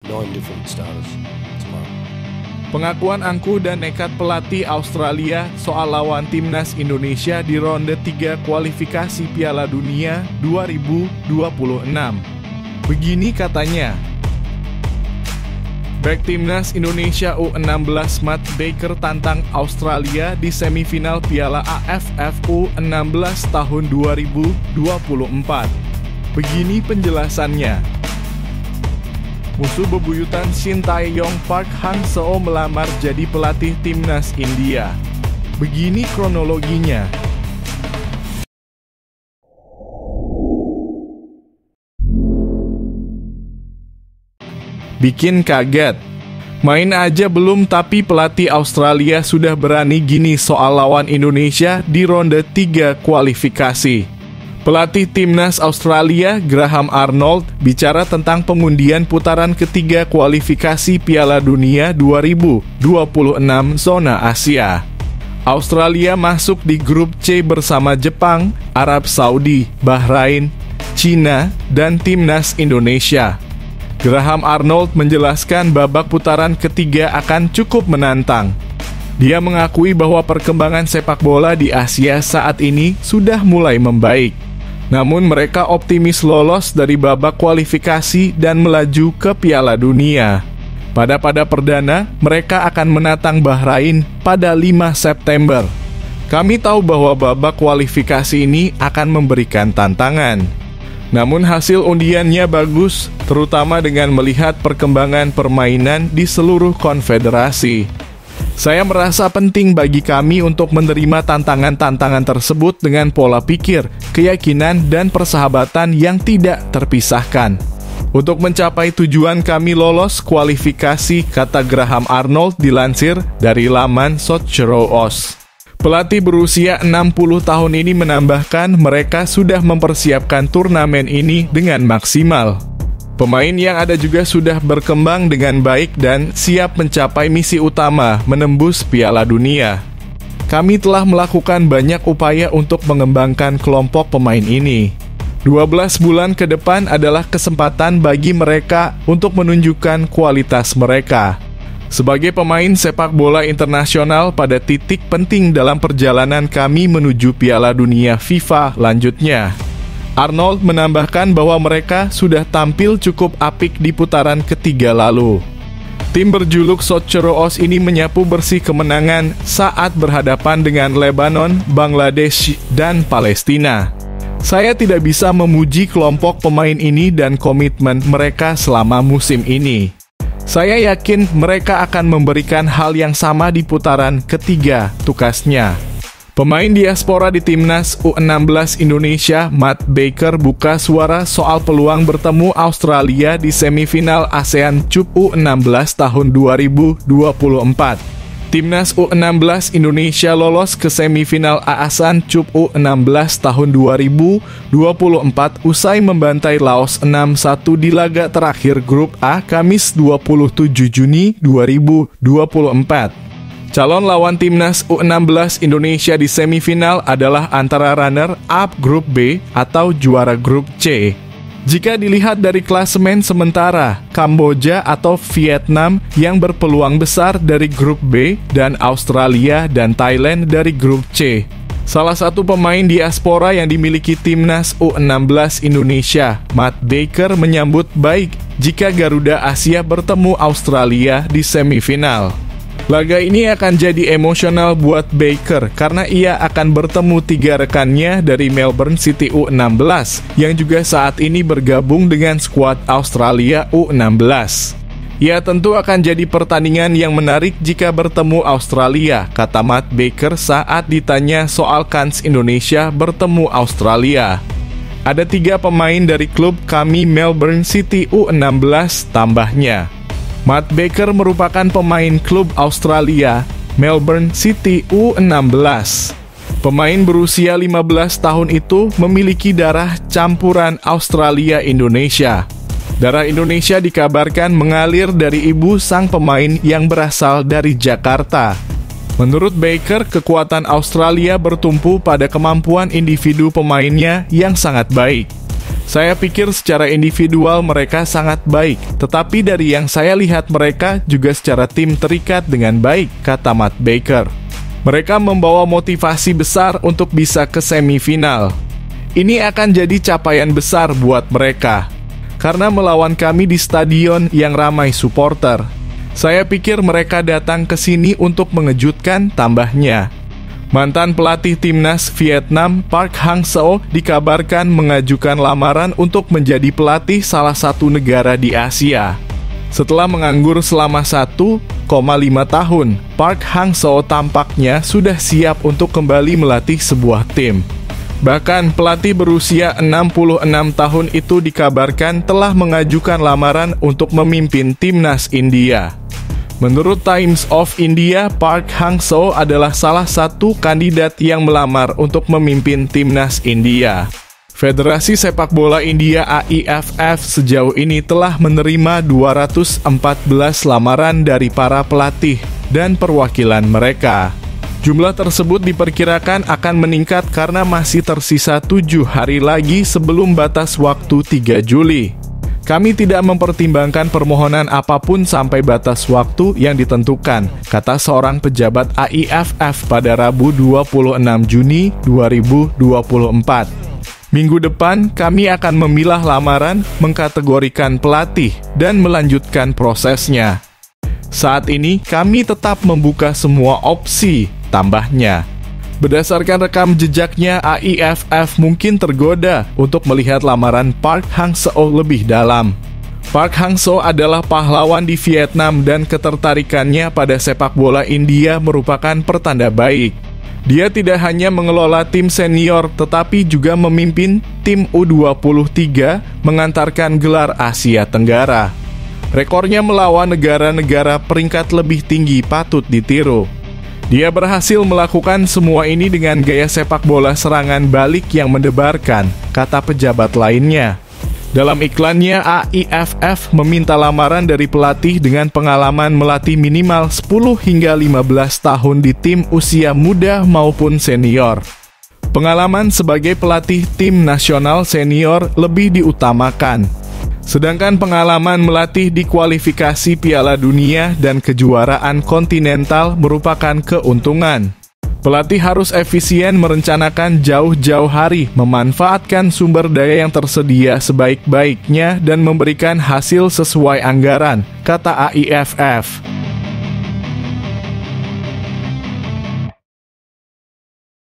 9 different starters tomorrow. Pengakuan angkuh dan nekat pelatih Australia soal lawan timnas Indonesia di ronde 3 kualifikasi Piala Dunia 2026. Begini katanya. Bek timnas Indonesia U16 Matt Baker tantang Australia di semifinal Piala AFF U16 tahun 2024. Begini penjelasannya. Musuh bebuyutan Shin Tae-yong Park Hang-seo melamar jadi pelatih timnas India. Begini kronologinya. Bikin kaget. Main aja belum tapi pelatih Australia sudah berani gini soal lawan Indonesia di ronde 3 kualifikasi. Pelatih timnas Australia, Graham Arnold, bicara tentang pengundian putaran ketiga kualifikasi Piala Dunia 2026 zona Asia. Australia masuk di grup C bersama Jepang, Arab Saudi, Bahrain, Cina, dan timnas Indonesia. Graham Arnold menjelaskan babak putaran ketiga akan cukup menantang. Dia mengakui bahwa perkembangan sepak bola di Asia saat ini sudah mulai membaik. Namun mereka optimis lolos dari babak kualifikasi dan melaju ke Piala Dunia. Pada perdana, mereka akan menantang Bahrain pada 5 September. Kami tahu bahwa babak kualifikasi ini akan memberikan tantangan. Namun hasil undiannya bagus, terutama dengan melihat perkembangan permainan di seluruh konfederasi. Saya merasa penting bagi kami untuk menerima tantangan-tantangan tersebut dengan pola pikir, keyakinan, dan persahabatan yang tidak terpisahkan. Untuk mencapai tujuan kami lolos kualifikasi, kata Graham Arnold dilansir dari laman Socceroos. Pelatih berusia 60 tahun ini menambahkan mereka sudah mempersiapkan turnamen ini dengan maksimal. Pemain yang ada juga sudah berkembang dengan baik dan siap mencapai misi utama menembus Piala Dunia. Kami telah melakukan banyak upaya untuk mengembangkan kelompok pemain ini. 12 bulan ke depan adalah kesempatan bagi mereka untuk menunjukkan kualitas mereka. Sebagai pemain sepak bola internasional pada titik penting dalam perjalanan kami menuju Piala Dunia FIFA lanjutnya. Arnold menambahkan bahwa mereka sudah tampil cukup apik di putaran ketiga lalu. Tim berjuluk Socceroos ini menyapu bersih kemenangan saat berhadapan dengan Lebanon, Bangladesh, dan Palestina. Saya tidak bisa memuji kelompok pemain ini dan komitmen mereka selama musim ini. Saya yakin mereka akan memberikan hal yang sama di putaran ketiga, tukasnya. Pemain diaspora di timnas U16 Indonesia, Matt Baker, buka suara soal peluang bertemu Australia di semifinal ASEAN Cup U16 tahun 2024. Timnas U16 Indonesia lolos ke semifinal ASEAN Cup U16 tahun 2024 usai membantai Laos 6-1 di laga terakhir grup A Kamis 27 Juni 2024. Calon lawan timnas U16 Indonesia di semifinal adalah antara runner-up grup B atau juara grup C. Jika dilihat dari klasemen sementara, Kamboja atau Vietnam yang berpeluang besar dari grup B dan Australia dan Thailand dari grup C. Salah satu pemain diaspora yang dimiliki timnas U16 Indonesia, Matt Baker, menyambut baik jika Garuda Asia bertemu Australia di semifinal. Laga ini akan jadi emosional buat Baker karena ia akan bertemu 3 rekannya dari Melbourne City U16 yang juga saat ini bergabung dengan skuad Australia U16. Ya, tentu akan jadi pertandingan yang menarik jika bertemu Australia, kata Matt Baker saat ditanya soal kans Indonesia bertemu Australia. Ada 3 pemain dari klub kami Melbourne City U16, tambahnya. Matt Baker merupakan pemain klub Australia, Melbourne City U16. Pemain berusia 15 tahun itu memiliki darah campuran Australia-Indonesia. Darah Indonesia dikabarkan mengalir dari ibu sang pemain yang berasal dari Jakarta. Menurut Baker, kekuatan Australia bertumpu pada kemampuan individu pemainnya yang sangat baik. Saya pikir secara individual mereka sangat baik, tetapi dari yang saya lihat mereka juga secara tim terikat dengan baik, kata Matt Baker. Mereka membawa motivasi besar untuk bisa ke semifinal. Ini akan jadi capaian besar buat mereka, karena melawan kami di stadion yang ramai supporter. Saya pikir mereka datang ke sini untuk mengejutkan, tambahnya. Mantan pelatih timnas Vietnam Park Hang-seo dikabarkan mengajukan lamaran untuk menjadi pelatih salah satu negara di Asia. Setelah menganggur selama 1,5 tahun, Park Hang-seo tampaknya sudah siap untuk kembali melatih sebuah tim. Bahkan pelatih berusia 66 tahun itu dikabarkan telah mengajukan lamaran untuk memimpin timnas India. Menurut Times of India, Park Hang-seo adalah salah satu kandidat yang melamar untuk memimpin timnas India. Federasi Sepak Bola India AIFF sejauh ini telah menerima 214 lamaran dari para pelatih dan perwakilan mereka. Jumlah tersebut diperkirakan akan meningkat karena masih tersisa 7 hari lagi sebelum batas waktu 3 Juli. Kami tidak mempertimbangkan permohonan apapun sampai batas waktu yang ditentukan, kata seorang pejabat AIFF pada Rabu 26 Juni 2024. Minggu depan, kami akan memilah lamaran, mengkategorikan pelatih, dan melanjutkan prosesnya. Saat ini, kami tetap membuka semua opsi, tambahnya. Berdasarkan rekam jejaknya, AIFF mungkin tergoda untuk melihat lamaran Park Hang-seo lebih dalam. Park Hang-seo adalah pahlawan di Vietnam dan ketertarikannya pada sepak bola India merupakan pertanda baik. Dia tidak hanya mengelola tim senior, tetapi juga memimpin tim U23 mengantarkan gelar Asia Tenggara. Rekornya melawan negara-negara peringkat lebih tinggi patut ditiru. Dia berhasil melakukan semua ini dengan gaya sepak bola serangan balik yang mendebarkan, kata pejabat lainnya. Dalam iklannya, AIFF meminta lamaran dari pelatih dengan pengalaman melatih minimal 10 hingga 15 tahun di tim usia muda maupun senior. Pengalaman sebagai pelatih tim nasional senior lebih diutamakan. Sedangkan pengalaman melatih di kualifikasi Piala Dunia dan kejuaraan kontinental merupakan keuntungan. Pelatih harus efisien merencanakan jauh-jauh hari, memanfaatkan sumber daya yang tersedia sebaik-baiknya dan memberikan hasil sesuai anggaran, kata AIFF.